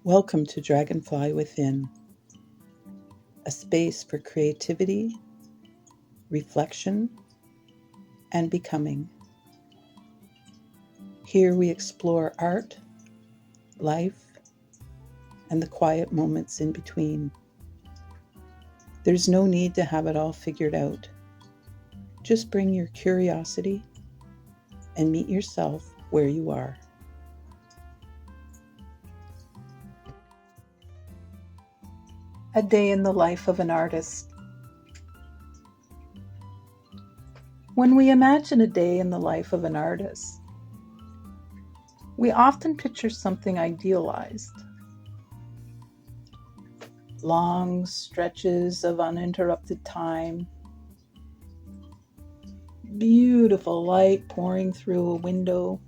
Welcome to Dragonfly Within, a space for creativity, reflection, and becoming. Here we explore art, life, and the quiet moments in between. There's no need to have it all figured out. Just bring your curiosity and meet yourself where you are. A day in the life of an artist. When we imagine a day in the life of an artist, we often picture something idealized. Long stretches of uninterrupted time, beautiful light pouring through a window,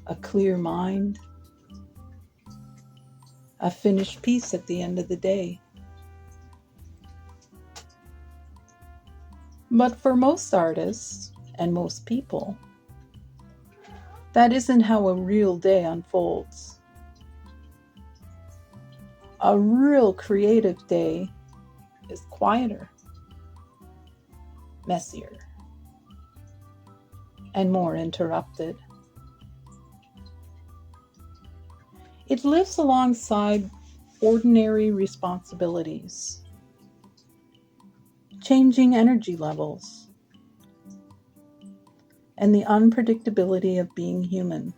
a clear mind, a finished piece at the end of the day. But for most artists and most people, that isn't how a real day unfolds. A real creative day is quieter, messier, and more interrupted. It lives alongside ordinary responsibilities, changing energy levels, and the unpredictability of being human.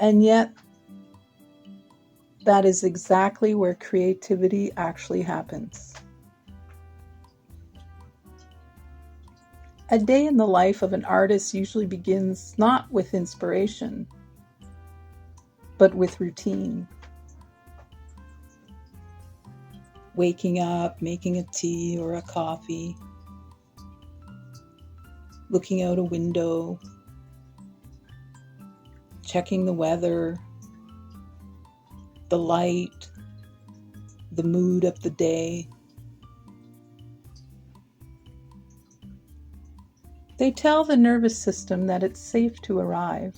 And yet, that is exactly where creativity actually happens. A day in the life of an artist usually begins not with inspiration, but with routine. Waking up, making a tea or a coffee, looking out a window, checking the weather, the light, the mood of the day. They tell the nervous system that it's safe to arrive.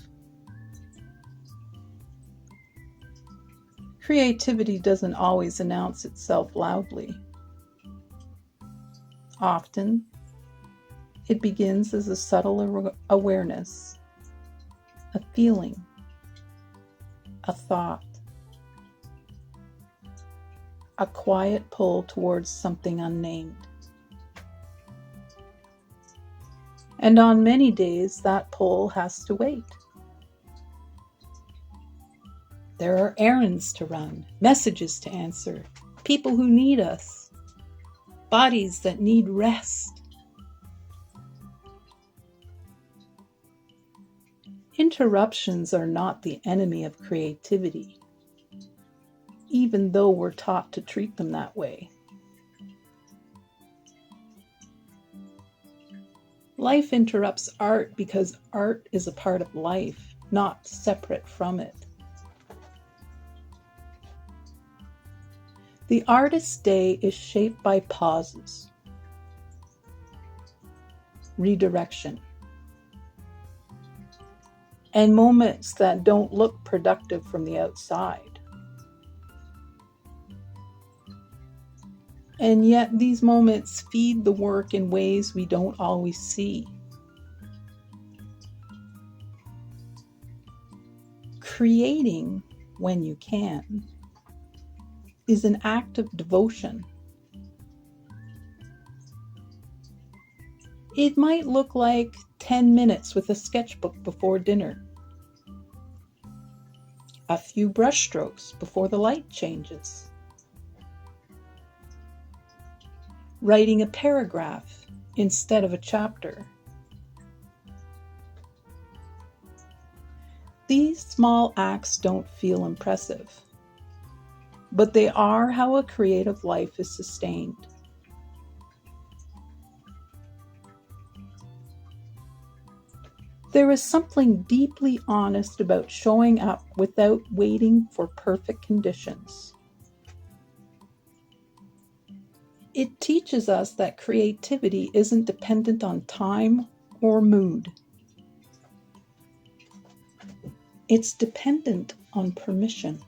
Creativity doesn't always announce itself loudly. Often, it begins as a subtle awareness, a feeling, a thought, a quiet pull towards something unnamed. And on many days, that pull has to wait. There are errands to run, messages to answer, people who need us, bodies that need rest. Interruptions are not the enemy of creativity, even though we're taught to treat them that way. Life interrupts art because art is a part of life, not separate from it. The artist's day is shaped by pauses, redirection, and moments that don't look productive from the outside. And yet these moments feed the work in ways we don't always see. Creating, when you can, is an act of devotion. It might look like 10 minutes with a sketchbook before dinner, a few brushstrokes before the light changes, writing a paragraph instead of a chapter. These small acts don't feel impressive, but they are how a creative life is sustained. There is something deeply honest about showing up without waiting for perfect conditions. It teaches us that creativity isn't dependent on time or mood. It's dependent on permission.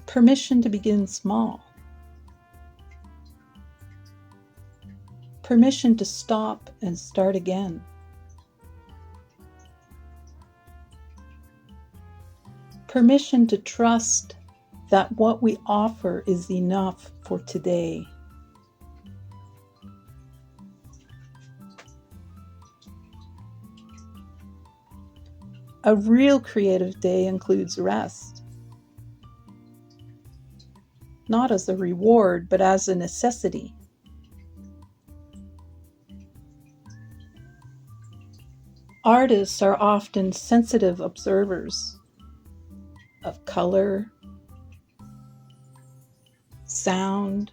Permission to begin small. Permission to stop and start again. Permission to trust that what we offer is enough for today. A real creative day includes rest, not as a reward, but as a necessity. Artists are often sensitive observers of color, sound,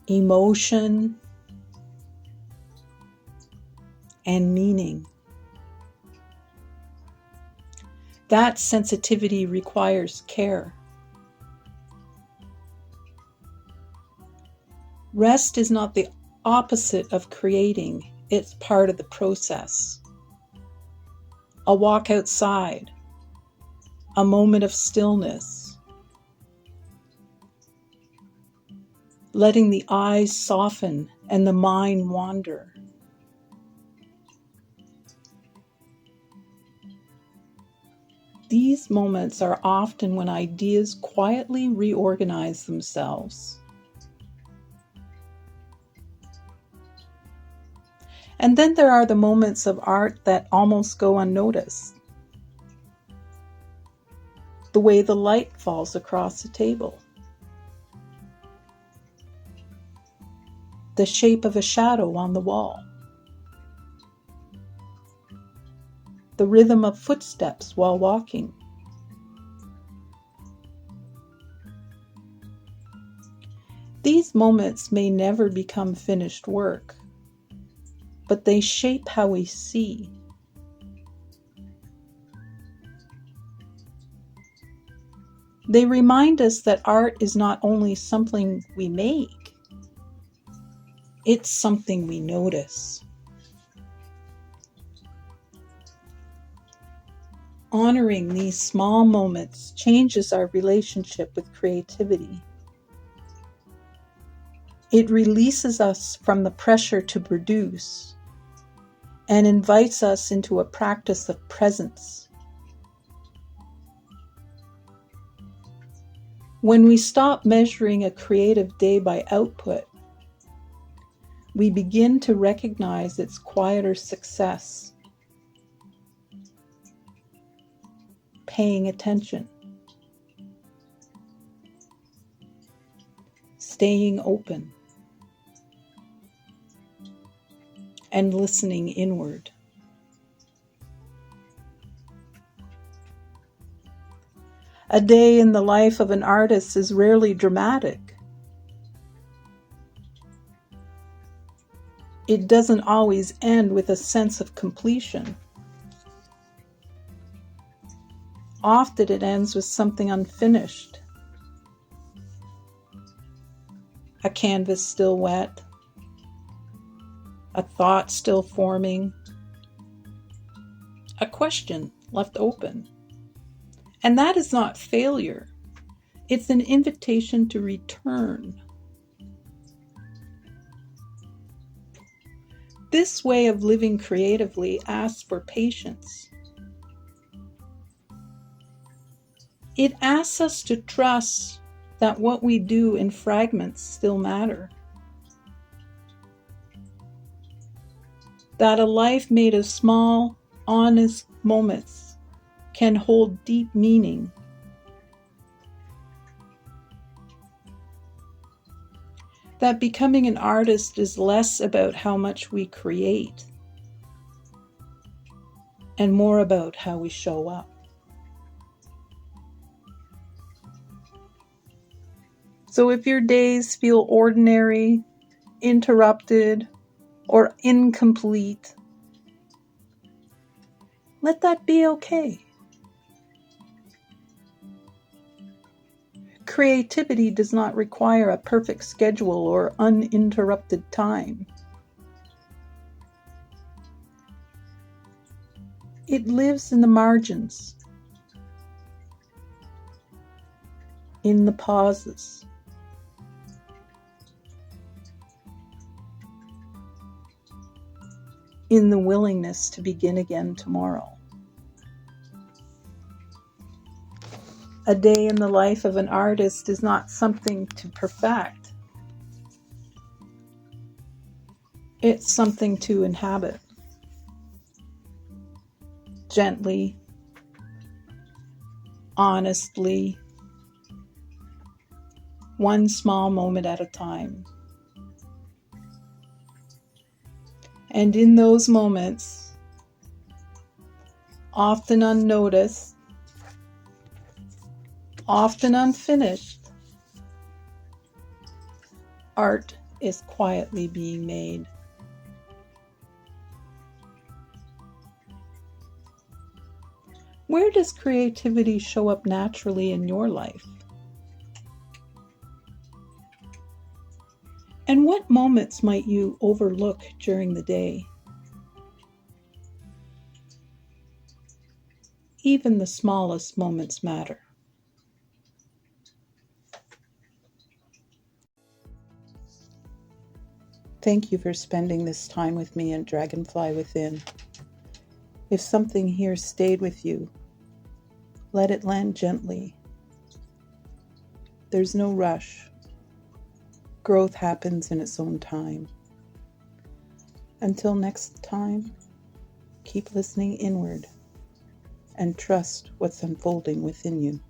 emotion, and meaning. That sensitivity requires care. Rest is not the opposite of creating, it's part of the process. A walk outside, a moment of stillness, letting the eyes soften and the mind wander. These moments are often when ideas quietly reorganize themselves. And then there are the moments of art that almost go unnoticed. The way the light falls across the table. The shape of a shadow on the wall. The rhythm of footsteps while walking. These moments may never become finished work, but they shape how we see. They remind us that art is not only something we make, it's something we notice. Honoring these small moments changes our relationship with creativity. It releases us from the pressure to produce and invites us into a practice of presence. When we stop measuring a creative day by output, we begin to recognize its quieter success. Paying attention, staying open, and listening inward. A day in the life of an artist is rarely dramatic. It doesn't always end with a sense of completion. Often it ends with something unfinished. A canvas still wet, a thought still forming, a question left open. And that is not failure. It's an invitation to return. This way of living creatively asks for patience. It asks us to trust that what we do in fragments still matter. That a life made of small, honest moments can hold deep meaning. That becoming an artist is less about how much we create and more about how we show up. So if your days feel ordinary, interrupted, or incomplete, let that be okay. Creativity does not require a perfect schedule or uninterrupted time. It lives in the margins, in the pauses, in the willingness to begin again tomorrow. A day in the life of an artist is not something to perfect. It's something to inhabit. Gently, honestly, one small moment at a time. And in those moments, often unnoticed, often unfinished, art is quietly being made. Where does creativity show up naturally in your life? And what moments might you overlook during the day? Even the smallest moments matter. Thank you for spending this time with me in Dragonfly Within. If something here stayed with you, let it land gently. There's no rush. Growth happens in its own time. Until next time, keep listening inward and trust what's unfolding within you.